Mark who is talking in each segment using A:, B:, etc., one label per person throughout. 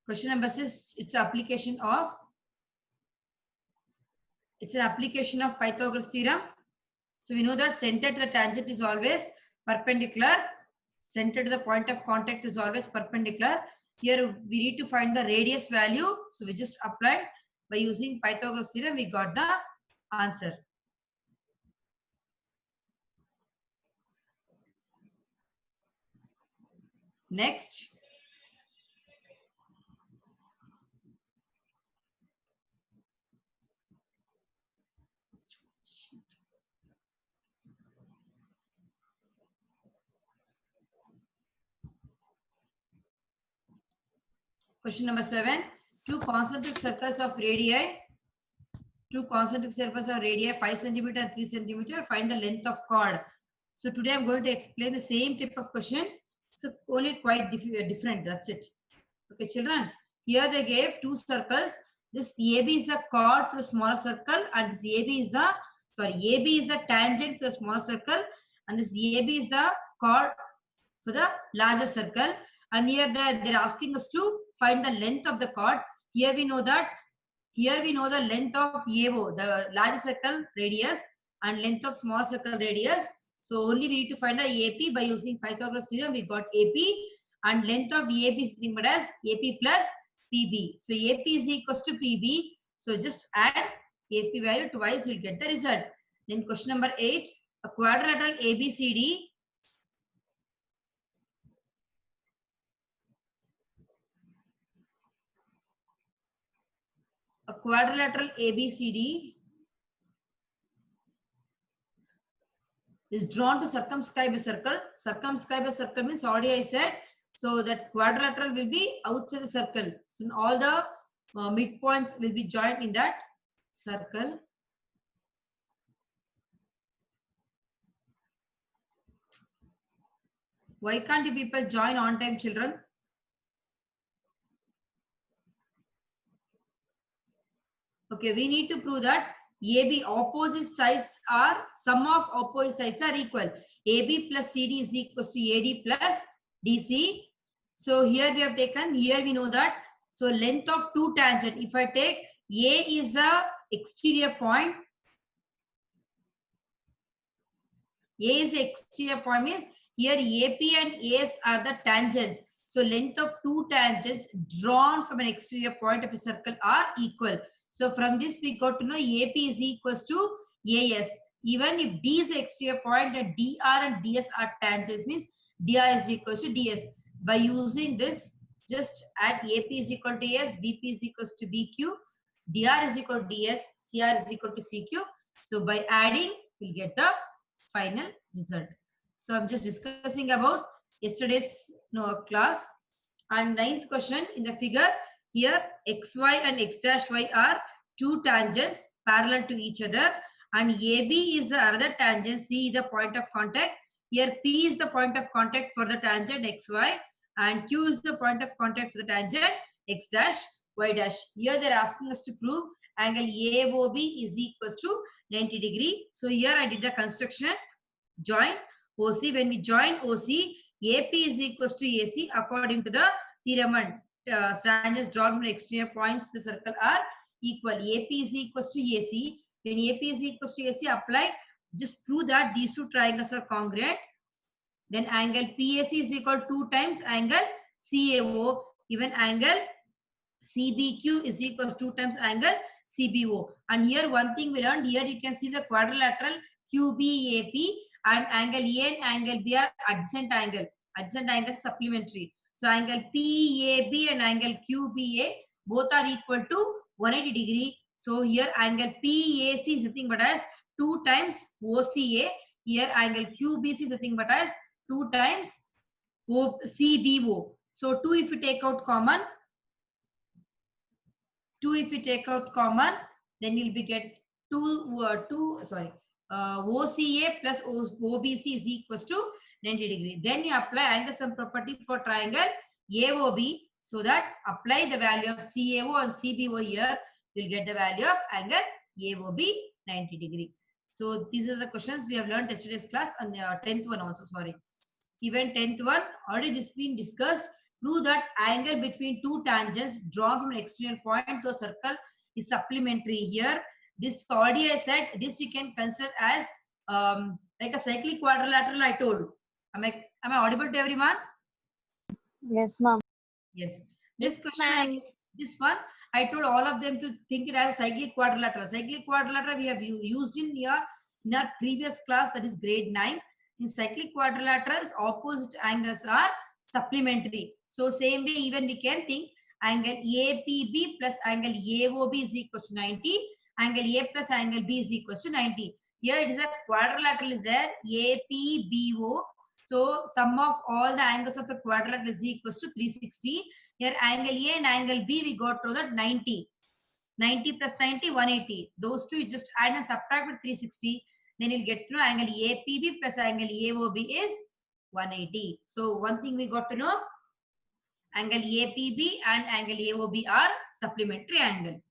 A: Question number 6, it's an application of Pythagoras theorem. So we know that center to the tangent is always perpendicular. Center to the point of contact is always perpendicular. Here we need to find the radius value. So we just applied by using Pythagoras theorem. We got the answer. Next. Question number 7. Two concentric circles of radii 5 centimeter and 3 centimeter. Find the length of chord. So today I'm going to explain the same type of question. So only quite different. That's it. Okay, children. Here they gave two circles. This AB is the chord for the smaller circle, and this AB is the tangent for the smaller circle, and this AB is the chord for the larger circle. And here they're asking us to find the length of the chord. Here we know the length of AO, the larger circle radius, and length of small circle radius. So only we need to find the AP by using Pythagoras theorem. We got AP, and length of AB is nothing but as AP plus PB. So AP is equals to PB. So just add AP value twice, you'll get the result. Then question number 8, a quadrilateral ABCD. A quadrilateral ABCD is drawn to circumscribe a circle. Circumscribe a circle means already I said. So that quadrilateral will be outside the circle. So all the midpoints will be joined in that circle. Why can't you people join on time, children? Okay, we need to prove that AB opposite sides are, sum of opposite sides are equal. AB plus CD is equals to AD plus DC. So here we have taken, here we know that. So length of two tangent, if I take A is the exterior point. A is the exterior point means here AP and AS are the tangents. So length of two tangents drawn from an exterior point of a circle are equal. So from this we got to know AP is equals to AS. Even if D is the exterior point and DR and DS are tangents means DR is equals to DS. By using this, just add AP is equal to AS, BP is equals to BQ, DR is equal to DS, CR is equal to CQ. So by adding, we'll get the final result. So I'm just discussing about yesterday's class. And 9th question in the figure, here XY and X dash Y are two tangents parallel to each other, and AB is the other tangent, C is the point of contact. Here P is the point of contact for the tangent XY, and Q is the point of contact for the tangent X dash Y dash. Here they're asking us to prove angle AOB is equals to 90 degree. So here I did the construction. Join OC. When we join OC, AP is equals to AC according to the theorem, and tangents drawn from the exterior points to the circle are equal. AP is equals to AC. When AP is equals to AC, apply. Just prove that these two triangles are congruent. Then angle PAC is equal to 2 times angle CAO. Even angle CBQ is equals to 2 times angle CBO. And here one thing we learned, here you can see the quadrilateral QBAP, and angle A and angle B are adjacent angle. Adjacent angle is supplementary. So angle PAB and angle QBA both are equal to 180 degree. So here angle PAC is nothing but as 2 times OCA. Here angle QBC is nothing but as 2 times CBO. So 2 if you take out common, then you'll be get OCA plus OBC is equals to 90 degree. Then you apply angle sum property for triangle AOB, so that apply the value of CAO and CBO here, you'll get the value of angle AOB 90 degree. So these are the questions we have learned yesterday's class, and the 10th one also, sorry. Even 10th one, already this been discussed. Prove that angle between two tangents drawn from an external point to a circle is supplementary. Here, this already I said, this you can consider as like a cyclic quadrilateral I told. Am I audible to everyone?
B: Yes, ma'am.
A: Yes. This question, this one, I told all of them to think it as cyclic quadrilateral. Cyclic quadrilateral we have used in our previous class, that is grade 9. In cyclic quadrilaterals, opposite angles are supplementary. So same way, even we can think angle APB plus angle AOB is equal to 90. Angle A plus angle B is equal to 90. Here it is a quadrilateral is there, APBO. So sum of all the angles of a quadrilateral is equal to 360. Here angle A and angle B we got to that 90. 90 plus 90, 180. Those two you just add and subtract with 360. Then you'll get to know angle APB plus angle AOB is 180. So one thing we got to know, angle APB and angle AOB are supplementary angle.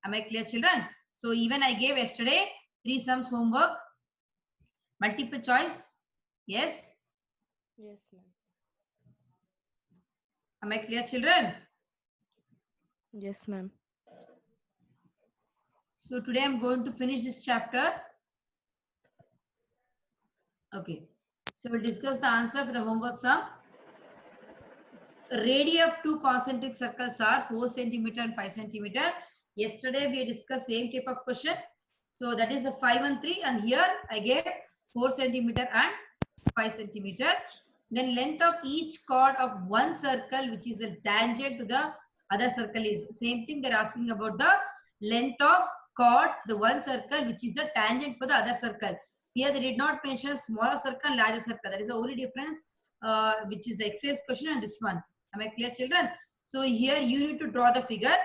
A: Am I clear, children? So even I gave yesterday 3 sums homework. Multiple choice. Yes?
B: Yes, ma'am.
A: Am I clear, children?
B: Yes, ma'am.
A: So today I'm going to finish this chapter. Okay. So we'll discuss the answer for the homework sum. Radii of two concentric circles are 4 centimeter and 5 centimeter. Yesterday we discussed same type of question. So that is a 5 and 3, and here I gave 4 centimeter and 5 centimeter. Then length of each chord of one circle, which is a tangent to the other circle, is same thing. They're asking about the length of chord, the one circle, which is the tangent for the other circle. Here they did not mention smaller circle and larger circle. That is the only difference, which is the exercise question and this one. Am I clear, children? So here you need to draw the figure.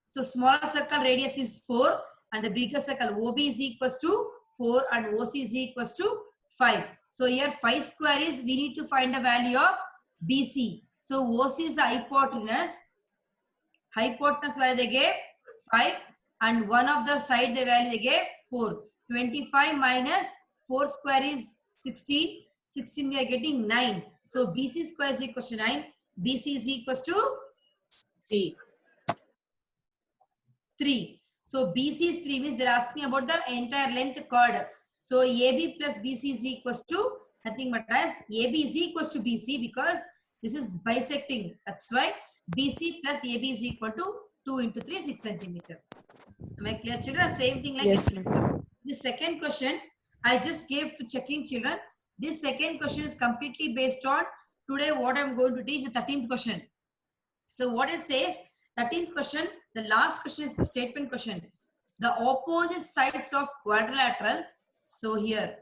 A: So smaller circle radius is 4 and the bigger circle OB is equals to 4 and OC is equals to 5. So here 5 square is, we need to find the value of BC. So OC is the hypotenuse. Hypotenuse value they gave 5 and one of the side the value they gave 4. 25 minus 4 square is 16. 16 we are getting 9. So BC square is equals to 9. BC is equals to 3. So BC is 3 means they're asking about the entire length chord. So AB plus BC is equals to nothing but as AB is equals to BC because this is bisecting. That's why BC plus AB is equal to 2 into 3, 6 centimeter. Am I clear, children? Same thing like
B: yes,
A: the second question I just gave for checking, children. This second question is completely based on today what I'm going to teach, the 13th question. So what it says, 13th question, the last question is the statement question. The opposite sides of quadrilateral. So here,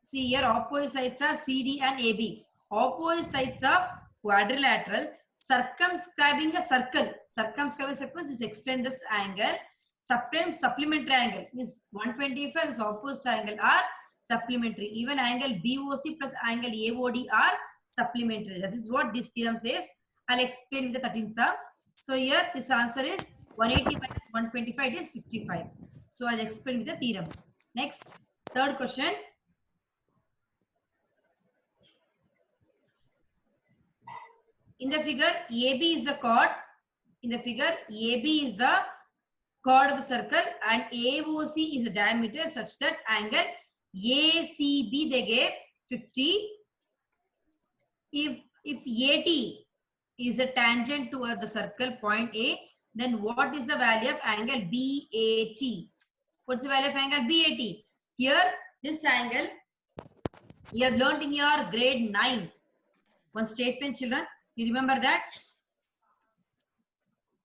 A: see here opposite sides are CD and AB. Opposite sides of quadrilateral circumscribing a circle. Circumscribing a circle is extend this angle. Supplementary angle is 125. This opposite angle are supplementary. Even angle BOC plus angle AOD are supplementary. This is what this theorem says. I'll explain with the 13th sum. So here this answer is 180 minus 125 is 55. So I'll explain with the theorem. Next, third question. In the figure, AB is the chord. In the figure, AB is the chord of the circle and AOC is the diameter such that angle ACB they gave 50. If AT is a tangent to the circle point A, then what is the value of angle BAT? What's the value of angle BAT? Here, this angle you have learned in your grade 9. One statement, children. You remember that?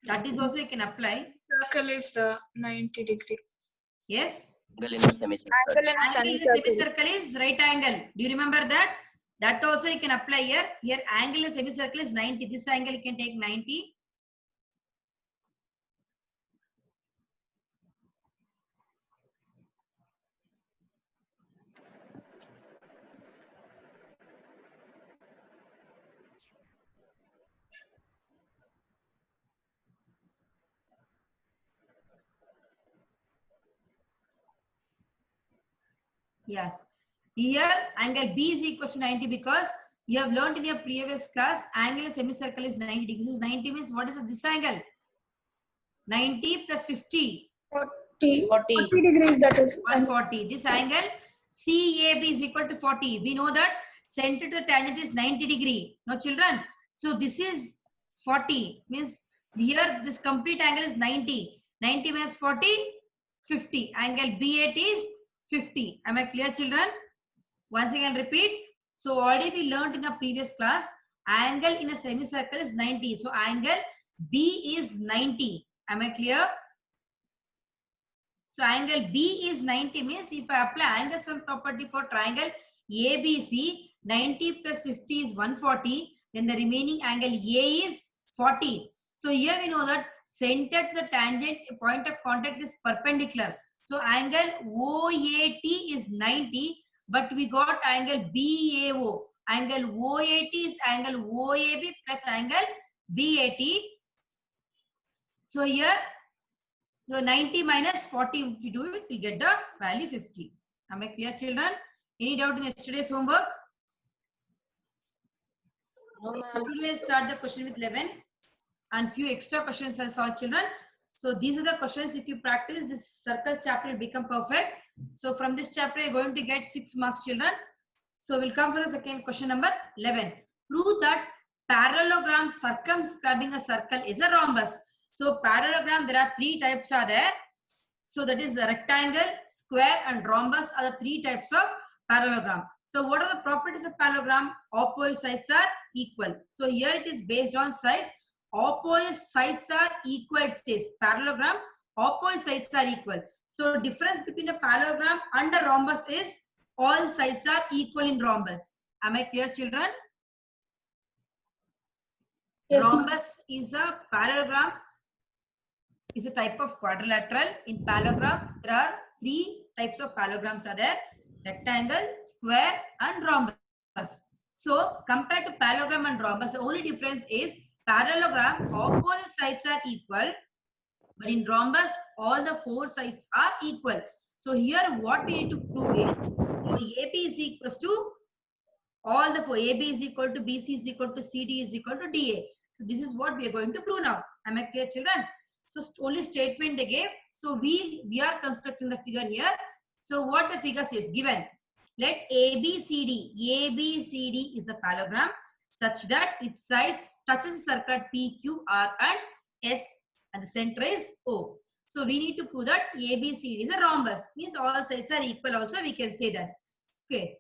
A: That is also you can apply.
C: Circle is 90 degree.
A: Yes.
D: Angle in a semicircle.
A: Angle in a semicircle is right angle. Do you remember that? That also you can apply here. Here angle in a semicircle is 90. This angle you can take 90. Yes. Here angle B is equal to 90 because You have learned in your previous class, angle of semicircle is 90 degrees. This is 90 means what is this angle? 90 plus 50.
C: 40 degrees, that is.
A: 140. This angle CAB is equal to 40. We know that center to tangent is 90 degree. No, children. So this is 40. Means here this complete angle is 90. 90 minus 40, 50. Angle BAT is 50. Am I clear, children? Once again, repeat. So already we learned in a previous class, angle in a semicircle is 90. So angle B is 90. Am I clear? So angle B is 90 means if I apply angle sum property for triangle ABC, 90 plus 50 is 140. Then the remaining angle A is 40. So here we know that center to the tangent point of contact is perpendicular. So angle OAT is 90, but we got angle BAO. Angle OAT is angle OAB plus angle BAT. So here, so 90 minus 40, if you do it, we get the value 50. Am I clear, children? Any doubt in yesterday's homework?
B: No,
A: So today let's start the question with 11 and few extra questions I'll solve, children. So these are the questions. If you practice this circle chapter, will become perfect. So from this chapter, you're going to get 6 marks, children. So we'll come for the second question, number 11. Prove that parallelogram circumscribing a circle is a rhombus. So parallelogram, there are 3 types are there. So that is the rectangle, square and rhombus are the 3 types of parallelogram. So what are the properties of parallelogram? Opposite sides are equal. So here it is based on sides. Opposite sides are equal, it says. Parallelogram, opposite sides are equal. So difference between a parallelogram and a rhombus is all sides are equal in rhombus. Am I clear, children?
C: Yes,
A: Rhombus is a parallelogram, is a type of quadrilateral. In parallelogram, there are 3 types of parallelograms are there: rectangle, square and rhombus. So compared to parallelogram and rhombus, the only difference is parallelogram, opposite sides are equal, but in rhombus, all the 4 sides are equal. So here what we need to prove is, so AB is equals to all the 4. AB is equal to BC is equal to CD is equal to DA. So this is what we are going to prove now. Am I clear, children? So only statement they gave. So we are constructing the figure here. So what the figure says, given, let ABCD is a parallelogram such that its sides touches the circle P, Q, R and S and the center is O. So we need to prove that ABCD is a rhombus. Means all sides are equal also, we can say that. Okay.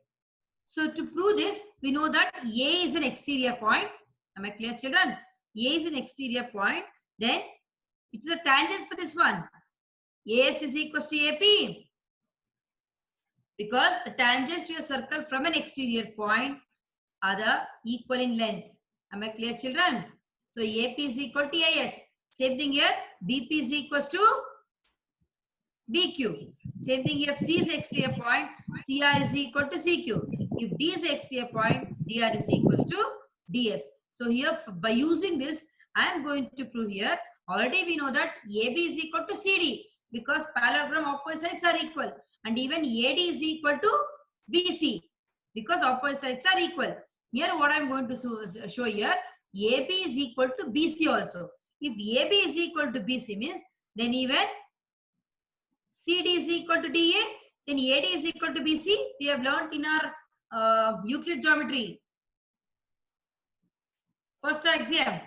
A: So to prove this, we know that A is an exterior point. Am I clear, children? A is an exterior point. Then which is the tangents for this one? AS is equals to AP. Because the tangents to a circle from an exterior point are the equal in length. Am I clear, children? So AP is equal to AS. Same thing here. BP is equals to BQ. Same thing here. If C is exterior point, CR is equal to CQ. If D is exterior point, DR is equals to DS. So here by using this, I am going to prove here. Already we know that AB is equal to CD because parallelogram opposite sides are equal. And even AD is equal to BC because opposite sides are equal. Here what I am going to show here, AB is equal to BC also. If AB is equal to BC means then even CD is equal to DA, then AD is equal to BC. We have learned in our Euclid geometry. First exam.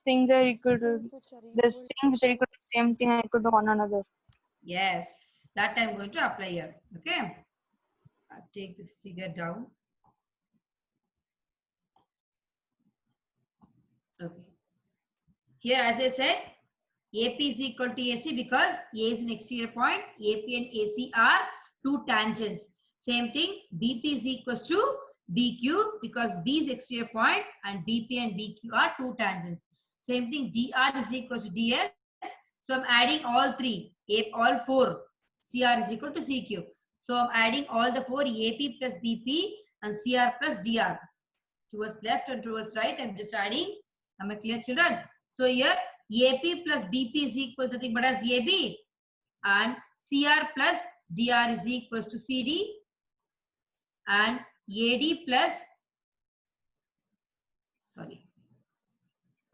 B: Things are equal to this thing which are equal to same thing are equal to one another.
A: Yes, that I'm going to apply here. Okay. I'll take this figure down. Okay. Here, as I said, AP is equal to AC because A is an exterior point. AP and AC are 2 tangents. Same thing, BP is equals to BQ because B is exterior point and BP and BQ are 2 tangents. Same thing, DR is equal to DS. So I'm adding all 3, all 4. CR is equal to CQ. So I'm adding all the 4, AP plus BP and CR plus DR. Towards left and towards right, I'm just adding. Am I clear, children? So here, AP plus BP is equal to nothing but as AB. And CR plus DR is equals to CD. And AD plus, sorry,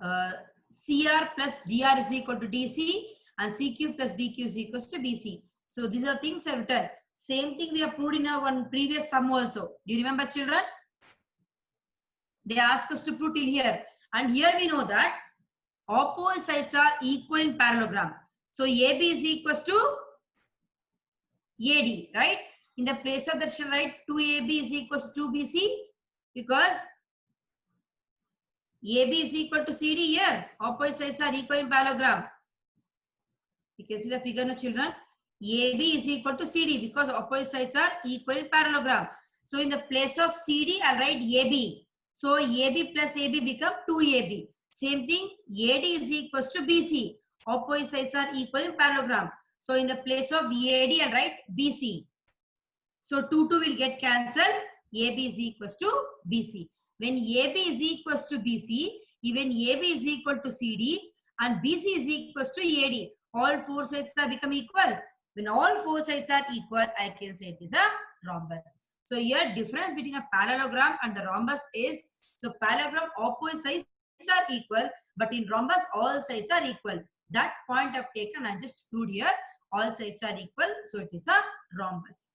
A: CR plus DR is equal to DC and CQ plus BQ is equal to BC. So these are things I've written. Same thing we have proved in our one previous sum also. Do you remember, children? They ask us to prove till here. And here we know that opposite sides are equal in parallelogram. So AB is equal to AD, right? In the place of that, shall write 2AB is equal to 2BC because AB is equal to CD here. Opposite sides are equal in parallelogram. You can see the figure now, children. AB is equal to CD because opposite sides are equal in parallelogram. So in the place of CD, I'll write AB. So AB plus AB become 2AB. Same thing, AD is equal to BC. Opposite sides are equal in parallelogram. So in the place of AD, I'll write BC. So 2 will get cancelled. AB is equal to BC. When AB is equal to BC, even AB is equal to CD and BC is equal to AD. All four sides are become equal. When all four sides are equal, I can say it is a rhombus. So here difference between a parallelogram and the rhombus is, so parallelogram opposite sides are equal, but in rhombus all sides are equal. That point I've taken, I just proved here. All sides are equal, so it is a rhombus.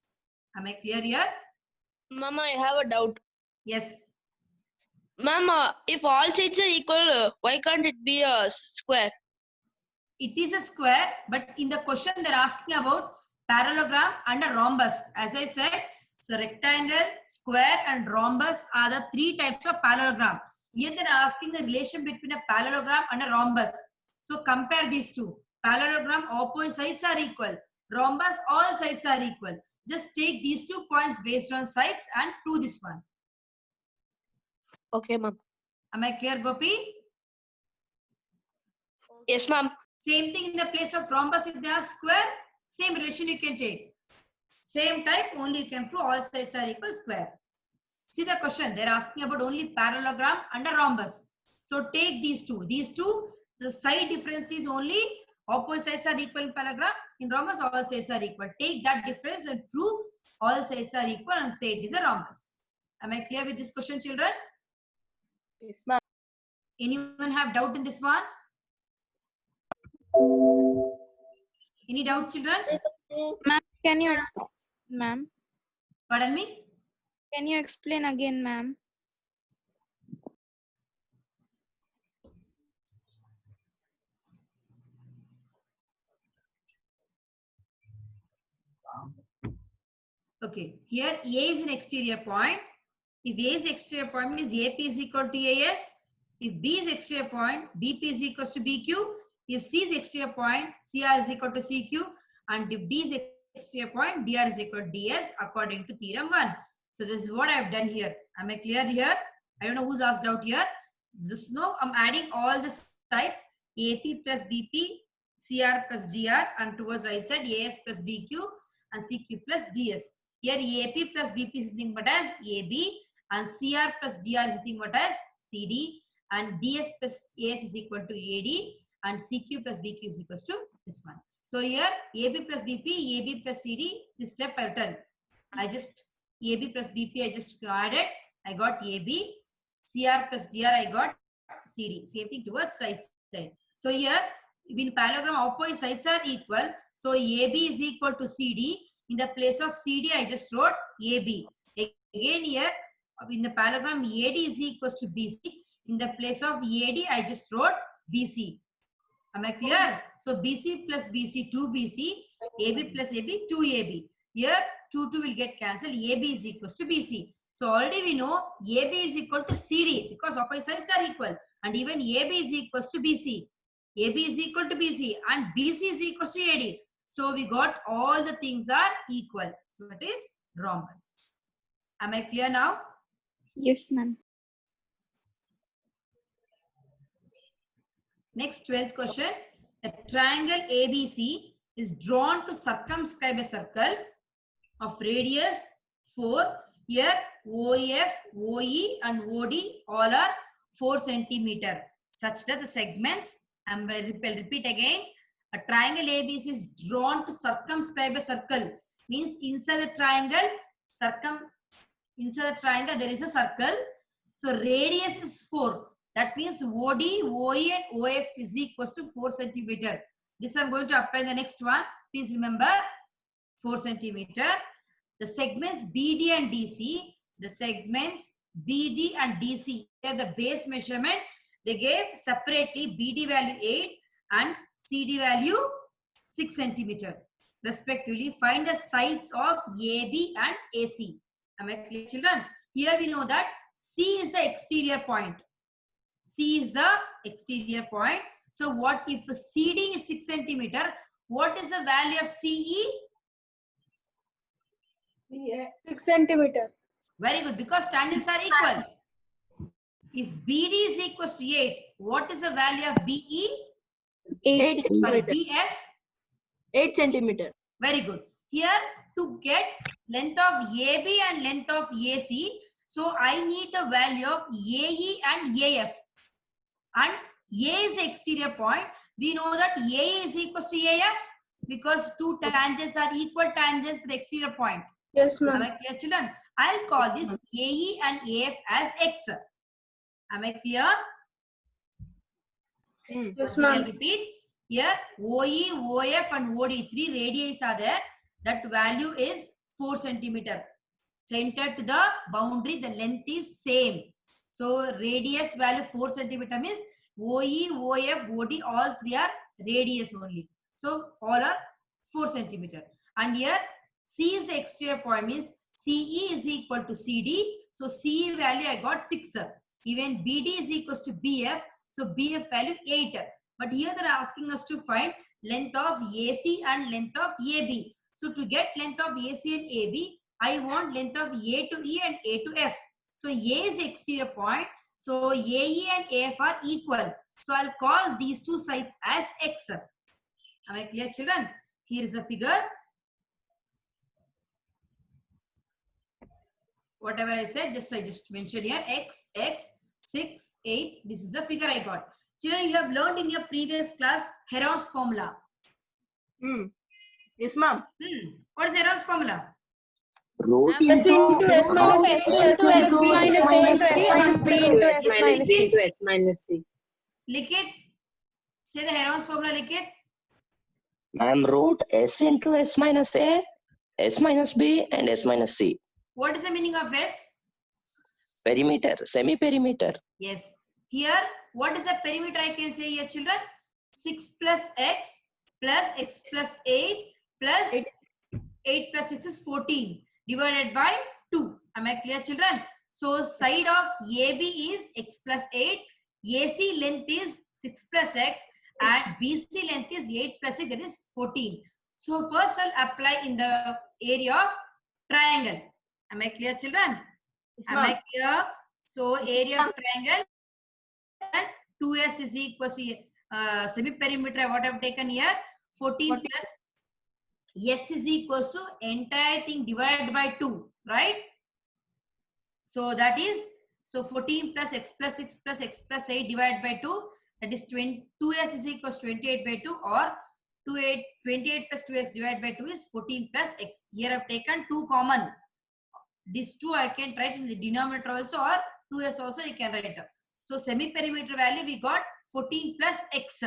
A: Am I clear here?
D: Mama, I have a doubt.
A: Yes.
D: Mama, if all sides are equal, why can't it be a square?
A: It is a square, but in the question they're asking about parallelogram and a rhombus. As I said, so rectangle, square and rhombus are the three types of parallelogram. Here they're asking the relation between a parallelogram and a rhombus. So compare these two. Parallelogram, opposite sides are equal. Rhombus, all sides are equal. Just take these 2 points based on sides and prove this one.
D: Okay, ma'am.
A: Am I clear, Gopi?
D: Yes, ma'am.
A: Same thing in the place of rhombus, if they are square, same relation you can take. Same type, only you can prove all sides are equal square. See the question, they're asking about only parallelogram and a rhombus. So take these two. These two, the side difference is only opposite sides are equal in parallelogram. In rhombus, all sides are equal. Take that difference and prove all sides are equal and say it is a rhombus. Am I clear with this question, children?
D: Yes, ma'am.
A: Anyone have doubt in this one? Any doubt, children?
B: Ma'am, can you explain? Ma'am,
A: Pardon me?
B: can you explain again, ma'am?
A: Okay, here A is an exterior point. If A is exterior point, means AP is equal to AS. If B is exterior point, BP is equal to BQ. If C is exterior point, CR is equal to CQ. And if D is exterior point, DR is equal to DS according to theorem 1. So this is what I have done here. Am I clear here? I don't know who's asked out here. This, no, I'm adding all the sides. AP plus BP, CR plus DR, and towards right side AS plus BQ and CQ plus DS. Here AP plus BP is nothing but as AB and CR plus DR is nothing but as CD and DS plus AS is equal to AD and CQ plus BQ is equal to this one. So here AB plus BP, AB plus CD, this step I've done. I just AB plus BP I just added. I got AB, CR plus DR I got CD. Same thing towards right side. So here in parallelogram opposite sides are equal. So AB is equal to CD. In the place of CD I just wrote AB. Again here in the parallelogram AD is equal to BC. In the place of AD I just wrote BC. Am I clear? So BC plus BC 2BC, AB plus AB 2AB. Here 2 will get cancelled. AB is equal to BC. So already we know AB is equal to CD because opposite sides are equal. And even AB is equal to BC. AB is equal to BC and BC is equal to AD. So we got all the things are equal. So it is rhombus. Am I clear now?
B: Yes, ma'am.
A: Next 12th question. A triangle ABC is drawn to circumscribe a circle of radius 4. Here OF, OE and OD all are 4 centimeter such that the segments, I'll repeat again. A triangle ABC is drawn to circumscribe a circle. Means inside the triangle, inside the triangle there is a circle. So radius is 4. That means OD, OE and OF is equals to 4 centimeter. This I'm going to apply in the next one. Please remember 4 centimeter. The segments BD and DC, the segments BD and DC, here the base measurement, they gave separately BD value 8 and CD value 6 centimeter. Respectively, find the sides of AB and AC. Am I clear, children? Here we know that C is the exterior point. C is the exterior point. So what if CD is 6 centimeter? What is the value of CE?
C: 6 centimeter.
A: Very good, because tangents are equal. If BD is equals to 8, what is the value of BE?
D: 8
A: Sorry,
D: centimeter.
A: BF?
D: 8 centimeter.
A: Very good. Here to get length of AB and length of AC, so I need the value of AE and AF. And A is the exterior point. We know that AE is equals to AF because two tangents are equal tangents for the exterior point.
C: Yes,
A: Am
C: ma'am.
A: I clear, children? I'll call this AE and AF as X. Am I clear?
C: Yes,
A: I'll
C: ma'am.
A: repeat. Here OE, OF and OD, 3 radii are there. That value is 4 centimeter. Center to the boundary, the length is same. So radius value 4 centimeter means OE, OF, OD, all 3 are radius only. So all are 4 centimeter. And here C is the exterior point means CE is equal to CD. So CE value I got 6. Even BD is equals to BF. So BF value 8. But here they are asking us to find length of AC and length of AB. So to get length of AC and AB, I want length of A to E and A to F. So A is exterior point. So AE and AF are equal. So I'll call these two sides as X. Am I clear, children? Here is a figure. Whatever I said, I just mentioned here X, 6, 8. This is the figure I got. Children, you have learned in your previous class Heron's formula.
D: Yes, ma'am.
A: What is Heron's formula?
E: Root
C: S into S minus
B: S
C: B
B: into S minus A into S
C: C
B: minus B into S minus C.
D: to S minus C.
A: Lick it. Say the Heron's formula, lick it.
E: Ma'am, root S into S minus A, S minus B, and S minus C.
A: What is the meaning of S?
E: Perimeter, semi-perimeter.
A: Yes. Here, what is the perimeter I can say here, children? 6 plus X plus 8 plus 8 plus 6 is 14 divided by 2. Am I clear, children? So side of AB is X plus 8, AC length is 6 plus X, and BC length is 8 plus 6, that is 14. So first I'll apply in the area of triangle. Am I clear, children? Am I clear? So area of triangle, and 2S is equal to semi-perimeter, what I've taken here, 14 plus S is equals to entire thing divided by 2, right? So that is, so 14 plus X plus 6 plus X plus 8 divided by 2, that is 2S is equals to 28 by 2, or 28 plus 2X divided by 2 is 14 plus X. Here I've taken 2 common. These 2 I can write in the denominator also, or 2S also you can write. So semi-perimeter value we got 14 plus X.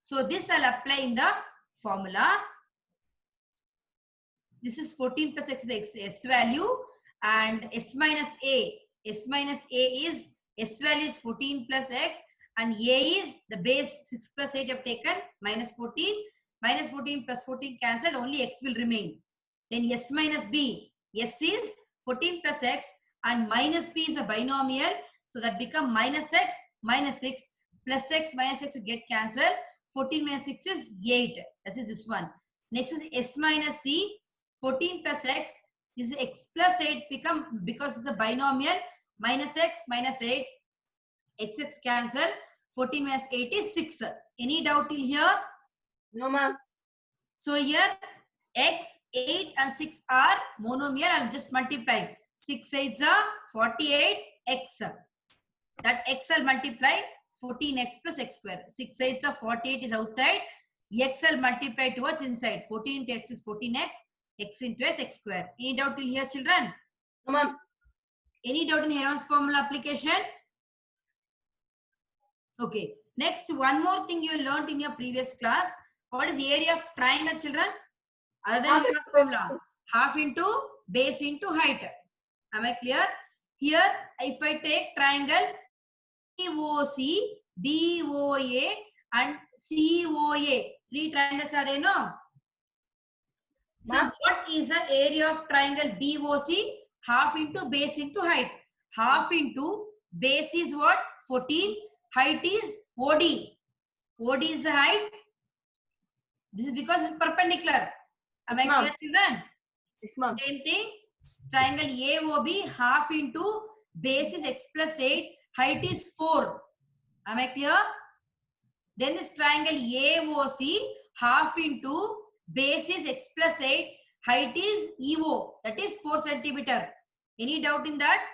A: So this I'll apply in the formula. This is 14 plus X, the S value, and S minus A. S minus A is, S value is 14 plus X, and A is the base 6 plus 8 have taken, minus 14. Minus 14 plus 14 cancelled, only X will remain. Then S minus B. S is 14 plus X, and minus B is a binomial. So that become minus X minus 6 plus X minus X will get cancelled. 14 minus 6 is 8. This is this one. Next is S minus C. 14 plus X. This is X plus 8 become, because it's a binomial, minus X minus 8. X cancel. 14 minus 8 is 6. Any doubt till here?
D: No, ma'am.
A: So here X, 8 and 6 are monomial. I'm just multiplying. 6 8s are 48 X. That X I'll multiply 14X plus X square. 6 8s are 48 is outside. X I'll multiply towards inside. 14 into X is 14X. X into S, X square. Any doubt till here, children?
D: No, ma'am.
A: Any doubt in Heron's formula application? Okay. Next, one more thing you learned in your previous class. What is the area of triangle, children? Other than Heron's formula, half into base into height. Am I clear? Here, if I take triangle BOC, BOA and COA, 3 triangles are there, no? So what is the area of triangle BOC? Half into base into height. Half into base is what? 14. Height is OD. OD is the height. This is because it's perpendicular. Am I clear, children?
D: Yes, ma'am.
A: Same thing. Triangle AOB, half into base is x plus 8. Height is 4. Am I clear? Then this triangle AOC, half into base is x plus 8. Height is EO. That is 4 centimeter. Any doubt in that?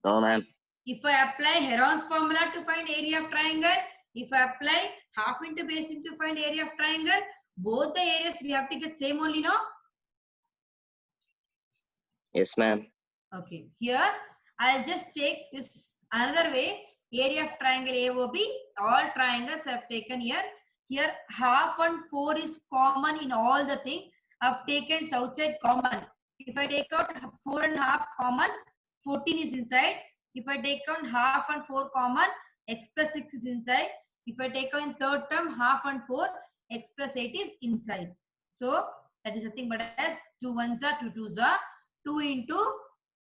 E: No, ma'am.
A: If I apply Heron's formula to find area of triangle, if I apply half into base into find area of triangle, both the areas we have to get same only, no?
E: Yes, ma'am.
A: Okay. Here, I'll just take this another way. Area of triangle AOB, all triangles I have taken here. Here, half and 4 is common in all the thing. I've taken outside common. If I take out 4 and half common, 14 is inside. If I take out half and 4 common, x plus 6 is inside. If I take out in third term, half and 4, x plus 8 is inside. So, that is nothing but as 2 1s are 2 2s are 2 into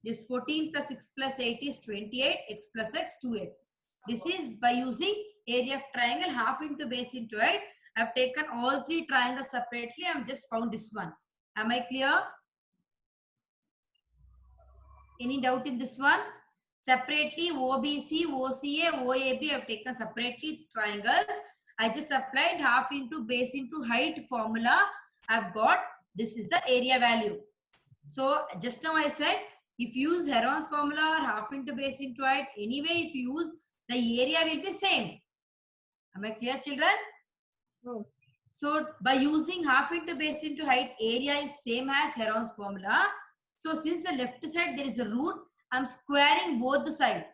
A: this 14 plus 6 plus 8 is 28, x plus x 2x. This is by using area of triangle half into base into height. I have taken all 3 triangles separately. I have just found this one. Am I clear? Any doubt in this one? Separately, OBC, OCA, OAB I have taken separately triangles. I just applied half into base into height formula. I have got this is the area value. So just now I said if you use Heron's formula or half into base into height, anyway if you use the area will be same. Am I clear, children?
D: No.
A: So by using half into base into height, area is same as Heron's formula. So since the left side there is a root, I'm squaring both the side.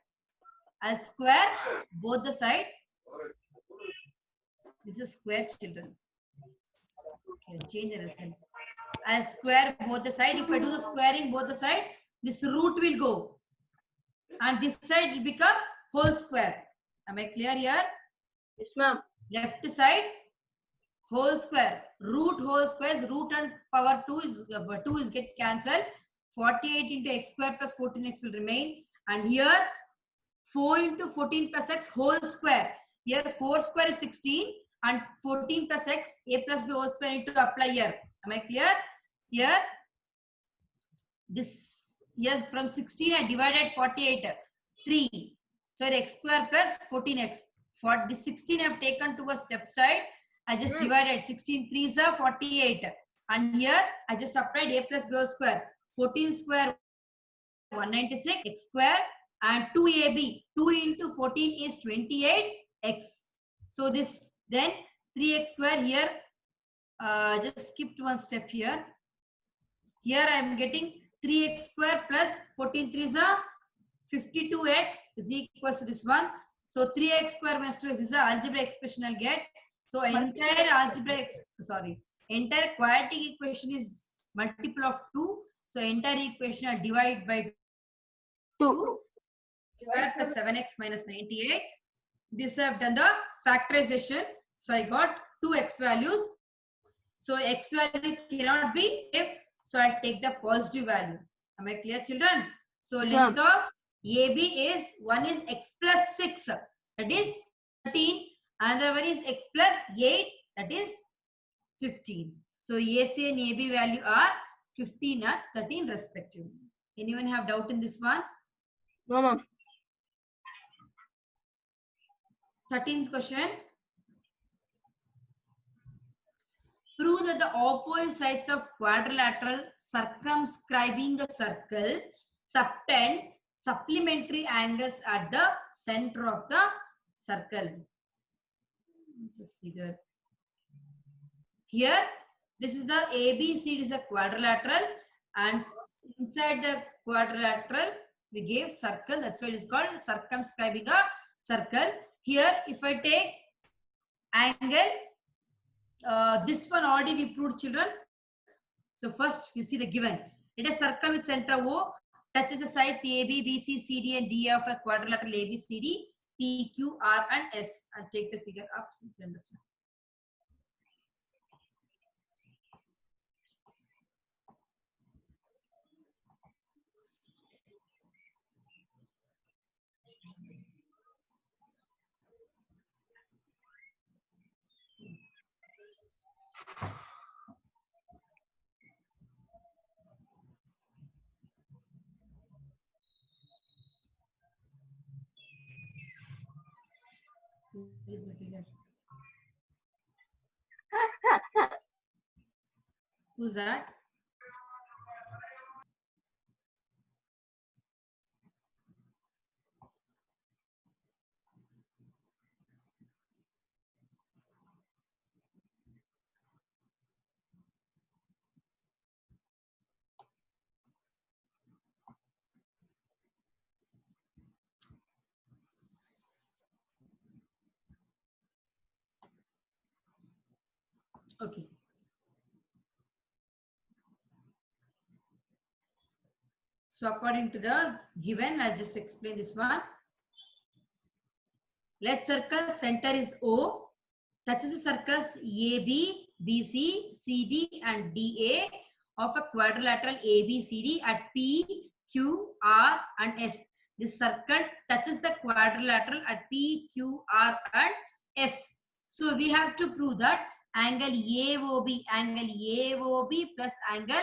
A: I'll square both the side. This is square, children. Okay, change the result. I'll square both the side. If I do the squaring both the side, this root will go. And this side will become whole square. Am I clear here?
D: Yes, ma'am.
A: Left side, whole square. Root whole squares, root and power 2 is get cancelled. 48 into x square plus 14x will remain. And here, 4 into 14 plus x whole square. Here, 4 square is 16 and 14 plus x, a plus b whole square need to apply here. Am I clear? Here, this, here from 16 I divided 48, 3. So x square plus 14x. For this 16 I have taken to a step side. I just divided 16 3s are 48. And here I just applied a plus b whole square. 14 square 196 x square and 2ab. 2 into 14 is 28x. So this then 3x square here. Just skipped one step here. Here I am getting 3x square plus 14 3s are 52x is equals to this one. So 3x square minus 2x is the algebra expression I'll get. So entire entire quadratic equation is multiple of 2. So entire equation I'll divide by 2 square plus 7x minus 98. This I have done the factorization. So I got 2x values. So x value cannot be negative. So I'll take the positive value. Am I clear, children? So length of AB is one is x plus 6. That is 13. Another one is x plus 8. That is 15. So AC and AB value are 15 and 13 respectively. Anyone have doubt in this one?
D: No, ma'am.
A: 13th question. Prove that the opposite sides of quadrilateral circumscribing the circle subtend supplementary angles at the center of the circle. The figure. Here, this is the ABC is a quadrilateral and inside the quadrilateral we gave circle. That's why it is called circumscribing a circle. Here, if I take angle, this one already we proved, children. So first we see the given. Let a circle with center O touches the sides AB, BC, CD, and D of a quadrilateral ABCD, P, Q, R, and S. I'll take the figure up so you understand. Here is the figure. Who's that? Okay. So according to the given, I'll just explain this one. Let's circle center is O, touches the circles AB, BC, CD, and DA of a quadrilateral ABCD at P, Q, R, and S. This circle touches the quadrilateral at P, Q, R, and S. So we have to prove that angle AOB plus angle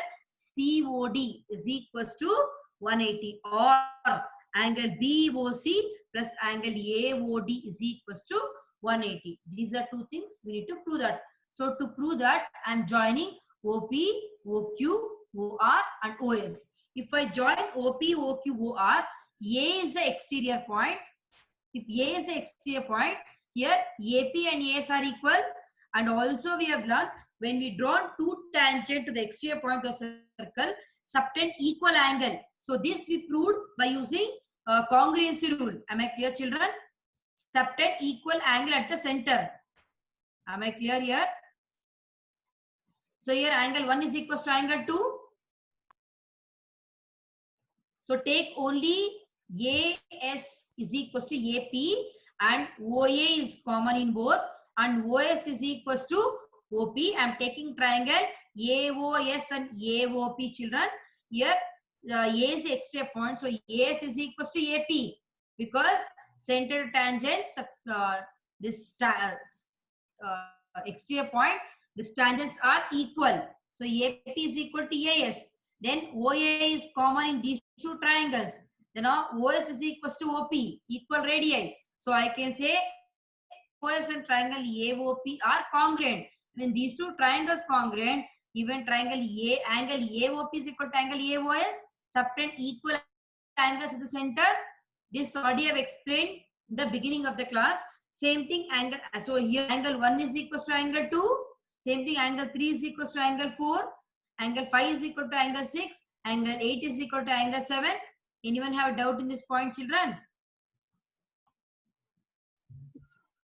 A: COD is equals to 180, or angle BOC plus angle AOD is equals to 180. These are two things we need to prove that. So to prove that, I am joining OP, OQ, OR, and OS. If I join OP, OQ, OR, A is the exterior point. If A is the exterior point, here AP and AS are equal. And also we have learned when we draw two tangent to the exterior point of a circle, subtend equal angle. So this we proved by using congruency rule. Am I clear, children? Subtend equal angle at the center. Am I clear here? So here angle 1 is equal to angle 2. So take only AS is equal to AP and OA is common in both, and OS is equal to OP. I am taking triangle AOS and AOP, children. Here A is the exterior point, so AS is equal to AP because center tangents, this exterior point, these tangents are equal. So AP is equal to AS. Then OA is common in these two triangles. Then OS is equal to OP, equal radii. So I can say OS and triangle AOP are congruent. When these two triangles congruent, even triangle angle AOP is equal to angle AOS, subtend equal angles at the center. This already I have explained in the beginning of the class. Same thing angle. So here angle 1 is equal to angle 2. Same thing angle 3 is equal to angle 4. Angle 5 is equal to angle 6. Angle 8 is equal to angle 7. Anyone have a doubt in this point, children?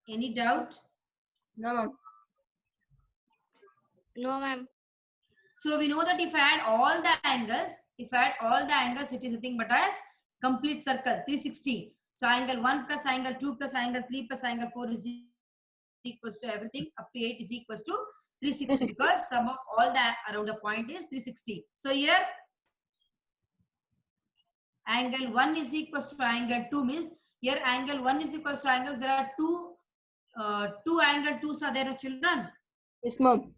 A: Any doubt?
B: No, ma'am.
D: No, ma'am.
A: So we know that if I add all the angles, it is nothing but as complete circle, 360. So angle 1 plus angle 2 plus angle 3 plus angle 4 is equals to everything up to 8 is equals to 360 because sum of all that around the point is 360. So here angle 1 is equals to angle 2 means here angle 1 is equals to angles. There are two angle 2s are there, children.
B: Yes, ma'am.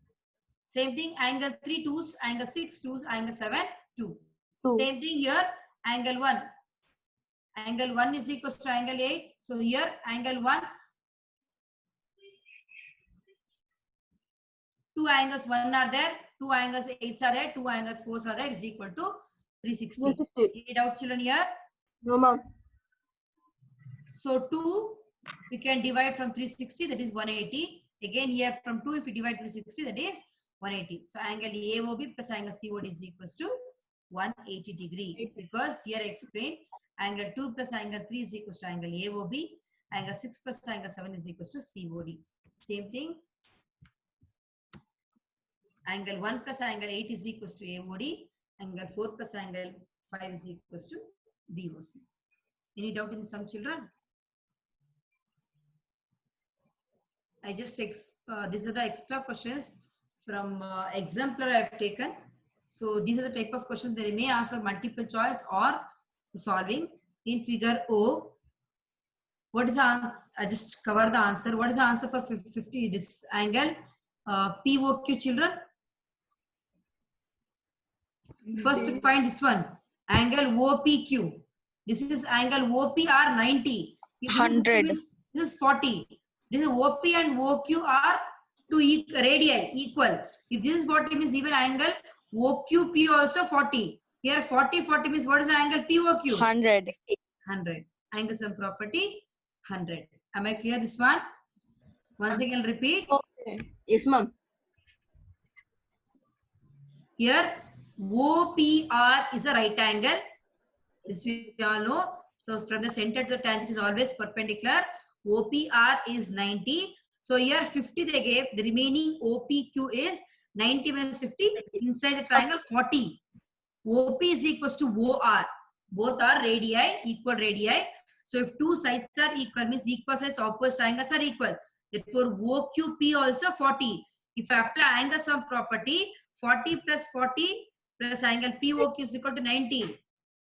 A: Same thing angle 3 2s, angle 6 2s, angle 7 2.
B: 2.
A: Same thing here angle 1. Angle 1 is equals to angle 8. So here angle 1, 2 angles 1 are there, 2 angles 8 are there, 2 angles 4 are there is equal to 360.
B: 360.
A: Any doubt, children, here?
B: No, ma'am.
A: So 2 we can divide from 360, that is 180. Again here from 2 if we divide 360, that is 180. So angle AOB plus angle COD is equals to 180 degree, because here I explained angle 2 plus angle 3 is equals to angle AOB, angle 6 plus angle 7 is equals to COD. Same thing, angle 1 plus angle 8 is equals to AOD, angle 4 plus angle 5 is equals to BOC. Any doubt in some children? I just these are the extra questions from exemplar I have taken. So these are the type of questions that may answer multiple choice or solving. In figure O, what is the answer? I just cover the answer. What is the answer for 50? This angle POQ, children. First to find this one, angle OPQ. This is angle OPR 90. If this is
B: 100.
A: This is 40. This is OP and OQ are two radii equal. If this is 40 means even angle OQP also 40. Here 40 means what is the angle POQ?
B: 100.
A: 100. Angle sum property 100. Am I clear this one? Once again repeat.
D: Yes, ma'am.
A: Here OPR is a right angle. This we all know. So from the center to the tangent is always perpendicular. OPR is 90. So here 50 they gave. The remaining OPQ is 90 minus 50. Inside the triangle 40. OP is equals to OR. Both are radii, equal radii. So if two sides are equal, means equal sides, opposite triangles are equal. Therefore OQP also 40. If I apply angle sum property, 40 plus 40 plus angle POQ is equal to 90.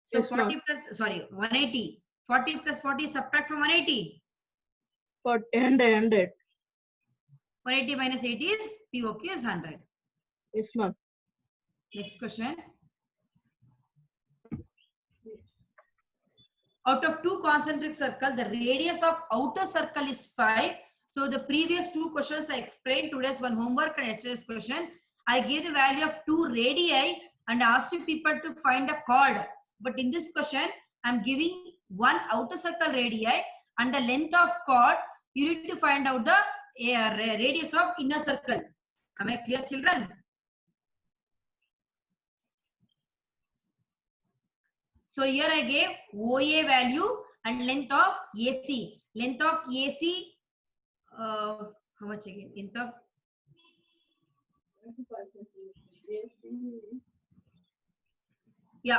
A: So
D: Yes,
A: 40 plus, sorry, 180. 40 plus 40 subtract from 180.
D: For 100.
A: 180 minus 80 is POQ is 100.
D: Yes, ma'am.
A: Next question. Out of two concentric circles, the radius of outer circle is 5. So the previous two questions I explained, today's one homework and yesterday's question. I gave the value of 2 radii and asked you people to find a chord. But in this question, I'm giving one outer circle radii and the length of chord. You need to find out the radius of inner circle. Am I clear, children? So here I gave OA value and length of AC. Length of AC, how much again? Length of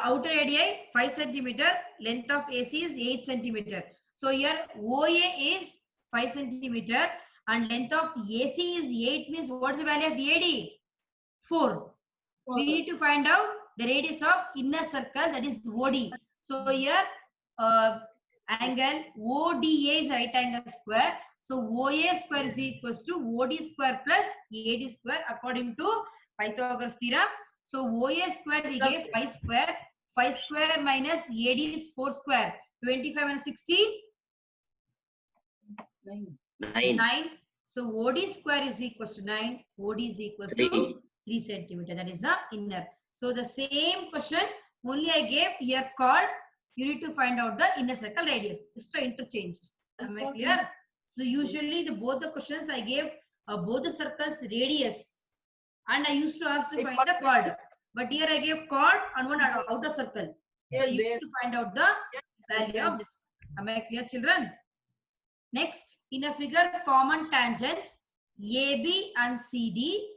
A: outer radii 5 centimeter. Length of AC is 8 centimeter. So here OA is 5 centimeter and length of AC is 8, means what's the value of AD? 4. We need to find out the radius of inner circle, that is OD. So here angle ODA is right angle square. So OA square is equals to OD square plus AD square according to Pythagoras theorem. So OA square we gave 5 square. 5 square minus AD is 4 square. 25 minus 60? 9. So OD square is equals to 9. OD is equals to 3 centimeter. That is the inner. So the same question, only I gave here chord. You need to find out the inner circle radius. Just interchanged. Am I clear? So usually both the questions I gave both the circles radius, and I used to ask to find the chord. But here I gave chord and one outer circle. So you need to find out the value of this. Am I clear, children? Next, in a figure, common tangents AB and CD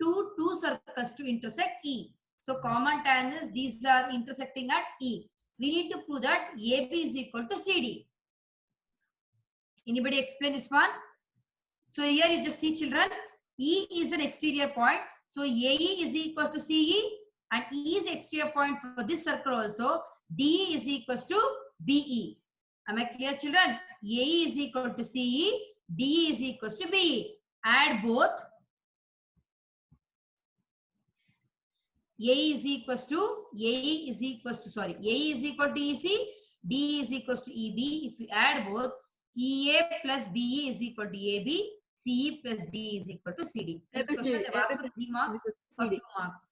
A: to two circles to intersect E. So common tangents, these are intersecting at E. We need to prove that AB is equal to CD. Anybody explain this one? So here you just see, children, E is an exterior point. So AE is equal to CE and E is exterior point for this circle also. DE is equals to BE. Am I clear, children? AE is equal to CE, DE is equals to BE. Add both. AE is equals to AE is equals to EC, DE is equals to EB. If you add both, EA plus BE is equal to AB, CE plus DE is equal to CD. This question they asked for 3 marks or 2 marks.